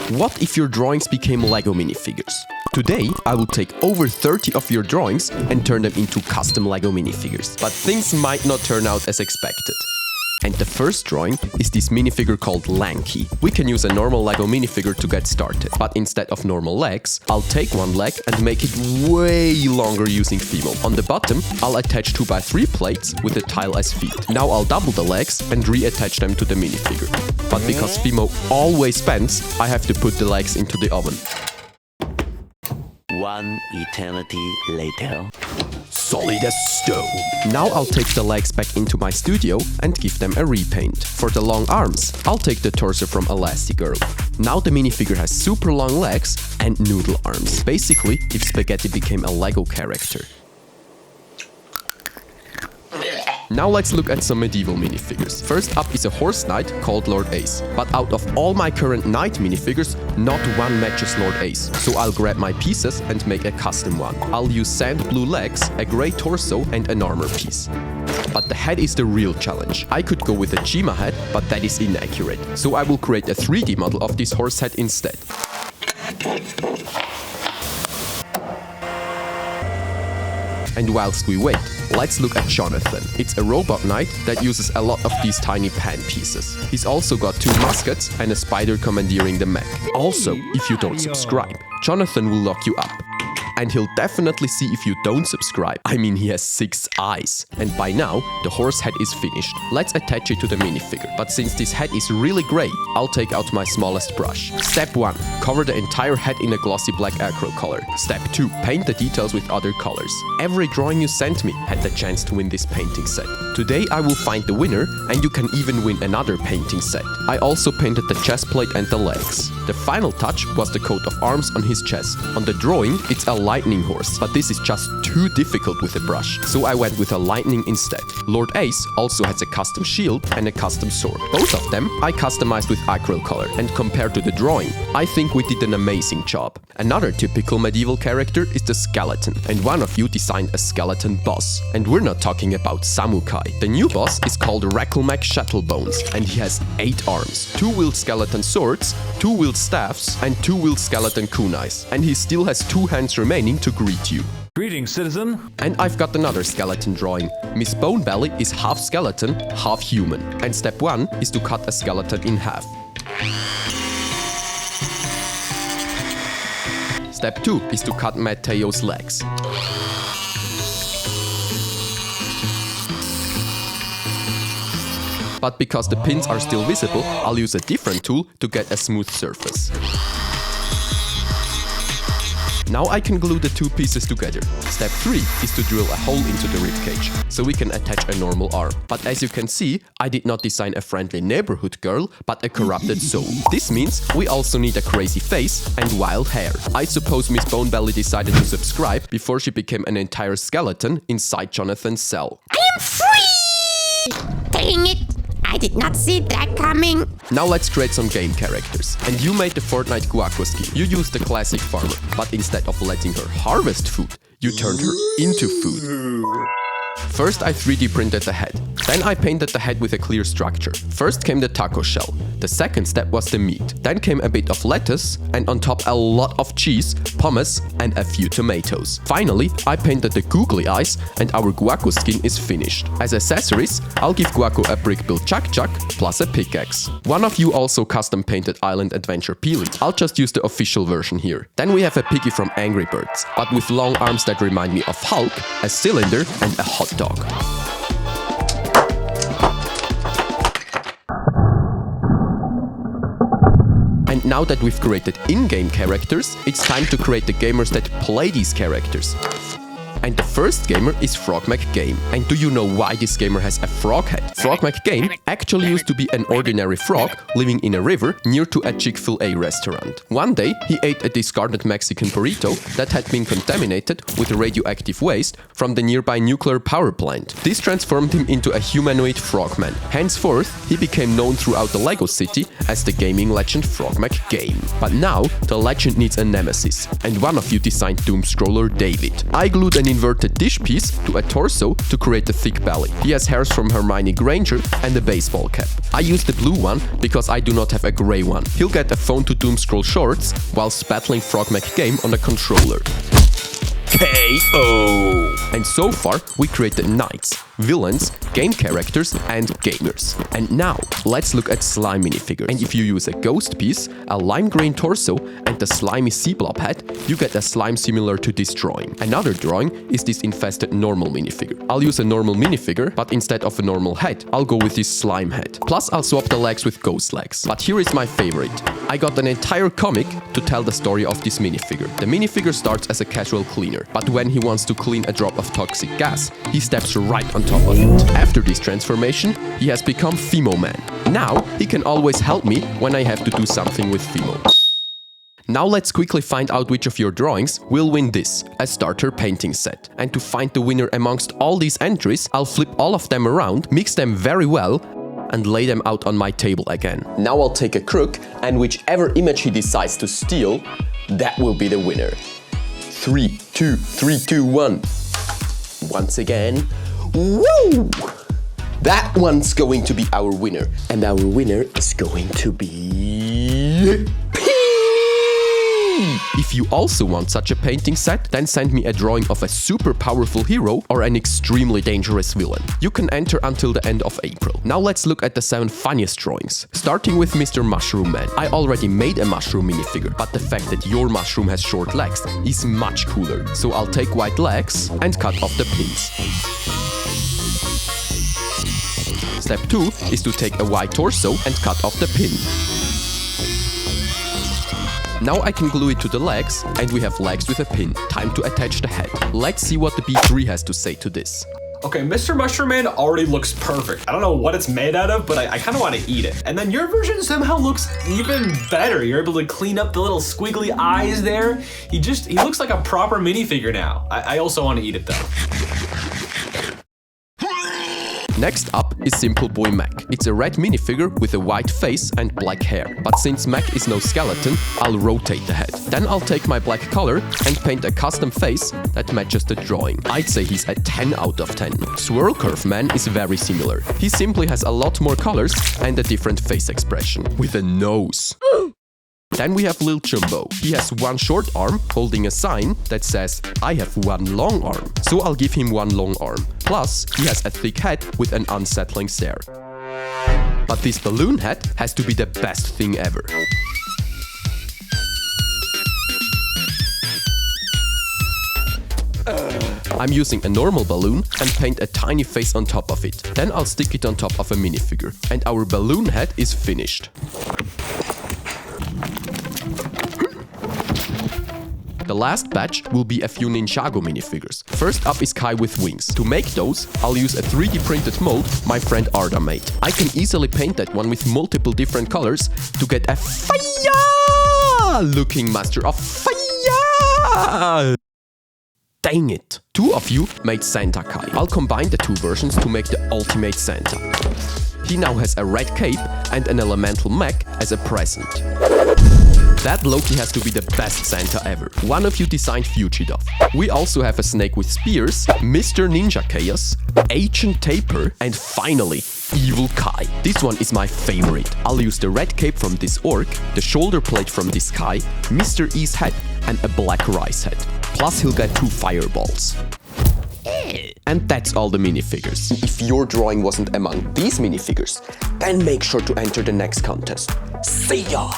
What if your drawings became LEGO minifigures? Today, I will take over 30 of your drawings and turn them into custom LEGO minifigures. But things might not turn out as expected. And the first drawing is this minifigure called Lanky. We can use a normal LEGO minifigure to get started, but instead of normal legs, I'll take one leg and make it way longer using FIMO. On the bottom, I'll attach 2x3 plates with a tile as feet. Now I'll double the legs and reattach them to the minifigure. But because FIMO always bends, I have to put the legs into the oven. One eternity later. Solid as stone. Now I'll take the legs back into my studio and give them a repaint. For the long arms, I'll take the torso from Elastigirl. Now the minifigure has super long legs and noodle arms. Basically, if Spaghetti became a LEGO character. Now let's look at some medieval minifigures. First up is a horse knight called Lord Ace. But out of all my current knight minifigures, not one matches Lord Ace. So I'll grab my pieces and make a custom one. I'll use sand blue legs, a grey torso and an armor piece. But the head is the real challenge. I could go with a Chima head, but that is inaccurate. So I will create a 3D model of this horse head instead. And whilst we wait, let's look at Jonathan. It's a robot knight that uses a lot of these tiny pan pieces. He's also got 2 muskets and a spider commandeering the mech. Also, if you don't subscribe, Jonathan will lock you up. And he'll definitely see if you don't subscribe. I mean, he has 6 eyes. And by now, the horse head is finished. Let's attach it to the minifigure. But since this head is really grey, I'll take out my smallest brush. Step 1. Cover the entire head in a glossy black acryl color. Step 2. Paint the details with other colors. Every drawing you sent me had the chance to win this painting set. Today I will find the winner, and you can even win another painting set. I also painted the chest plate and the legs. The final touch was the coat of arms on his chest. On the drawing, it's a lightning horse, but this is just too difficult with a brush, so I went with a lightning instead. Lord Ace also has a custom shield and a custom sword. Both of them I customized with acryl color, and compared to the drawing, I think we did an amazing job. Another typical medieval character is the skeleton, and one of you designed a skeleton boss. And we're not talking about Samukai. The new boss is called Mech Shuttlebones, and he has 8 arms, 2-wheeled skeleton swords, 2-wheeled staffs, and 2-wheeled skeleton kunais. And he still has 2 hands remaining to greet you. Greetings, citizen. And I've got another skeleton drawing. Miss Bonebelly is half skeleton, half human. And step 1 is to cut a skeleton in half. Step 2 is to cut Matteo's legs. But because the pins are still visible, I'll use a different tool to get a smooth surface. Now I can glue the 2 pieces together. Step 3 is to drill a hole into the ribcage, so we can attach a normal arm. But as you can see, I did not design a friendly neighborhood girl, but a corrupted soul. This means we also need a crazy face and wild hair. I suppose Miss Bonebelly decided to subscribe before she became an entire skeleton inside Jonathan's cell. I am free! Dang it! I did not see that coming. Now let's create some game characters. And you made the Fortnite Guaco skin. You used the classic farmer, but instead of letting her harvest food, you turned her into food. First I 3D printed the head. Then I painted the head with a clear structure. First came the taco shell. The second step was the meat. Then came a bit of lettuce, and on top a lot of cheese, pommes, and a few tomatoes. Finally, I painted the googly eyes, and our Guaco skin is finished. As accessories, I'll give Guaco a brick built chuck-chuck plus a pickaxe. One of you also custom painted Island Adventure Peely. I'll just use the official version here. Then we have a piggy from Angry Birds, but with long arms that remind me of Hulk, a cylinder, and a hot dog. And now that we've created in-game characters, it's time to create the gamers that play these characters. And the first gamer is Frogme Game. And do you know why this gamer has a frog head? Frogme Game actually used to be an ordinary frog living in a river near to a Chick-fil-A restaurant. One day, he ate a discarded Mexican burrito that had been contaminated with radioactive waste from the nearby nuclear power plant. This transformed him into a humanoid frogman. Henceforth, he became known throughout the LEGO city as the gaming legend Frogme Game. But now, the legend needs a nemesis, and one of you designed Doomcroller David. I glued an inverted dish piece to a torso to create the thick belly. He has hairs from Hermione Granger and a baseball cap. I use the blue one because I do not have a grey one. He'll get a phone to Doomcroller shorts whilst battling Frogme Game on a controller. KO! And so far, we created knights, villains, game characters, and gamers. And now, let's look at slime minifigure. And if you use a ghost piece, a lime green torso, and the slimy sea blob head, you get a slime similar to this drawing. Another drawing is this infested normal minifigure. I'll use a normal minifigure, but instead of a normal head, I'll go with this slime head. Plus, I'll swap the legs with ghost legs. But here is my favorite. I got an entire comic to tell the story of this minifigure. The minifigure starts as a casual cleaner, but when he wants to clean a drop of toxic gas, he steps right on top of it. After this transformation, he has become FIMO Man. Now, he can always help me when I have to do something with FIMO. Now let's quickly find out which of your drawings will win this, a starter painting set. And to find the winner amongst all these entries, I'll flip all of them around, mix them very well, and lay them out on my table again. Now I'll take a crook, and whichever image he decides to steal, that will be the winner. 3, 2, 3, 2, 1. Once again, woo! That one's going to be our winner. And our winner is going to be... If you also want such a painting set, then send me a drawing of a super powerful hero or an extremely dangerous villain. You can enter until the end of April. Now let's look at the 7 funniest drawings. Starting with Mr. Mushroom Man. I already made a mushroom minifigure, but the fact that your mushroom has short legs is much cooler. So I'll take white legs and cut off the pins. Step 2 is to take a white torso and cut off the pin. Now I can glue it to the legs, and we have legs with a pin. Time to attach the head. Let's see what the B3 has to say to this. Okay, Mr. Mushroom Man already looks perfect. I don't know what it's made out of, but I kind of want to eat it. And then your version somehow looks even better. You're able to clean up the little squiggly eyes there. He looks like a proper minifigure now. I also want to eat it though. Next up is simple Boy Mech. It's a red minifigure with a white face and black hair. But since Mech is no skeleton, I'll rotate the head. Then I'll take my black color and paint a custom face that matches the drawing. I'd say he's a 10 out of 10. Swirl Curve Man is very similar. He simply has a lot more colors and a different face expression, with a nose. Then we have Lil Jumbo. He has one short arm holding a sign that says, I have one long arm. So I'll give him one long arm. Plus, he has a thick head with an unsettling stare. But this balloon head has to be the best thing ever. I'm using a normal balloon and paint a tiny face on top of it. Then I'll stick it on top of a minifigure. And our balloon head is finished. The last batch will be a few Ninjago minifigures. First up is Kai with wings. To make those, I'll use a 3D printed mold my friend Arda made. I can easily paint that one with multiple different colors to get a fire looking master of fire. Dang it! 2 of you made Santa Kai. I'll combine the 2 versions to make the ultimate Santa. He now has a red cape and an elemental mech as a present. That Loki has to be the best Santa ever. One of you designed Fugidov. We also have a snake with spears, Mr. Ninja Chaos, Agent Taper, and finally, Evil Kai. This one is my favorite. I'll use the red cape from this orc, the shoulder plate from this Kai, Mr. E's head, and a black rice head. Plus he'll get 2 fireballs. And that's all the minifigures. If your drawing wasn't among these minifigures, then make sure to enter the next contest. See ya!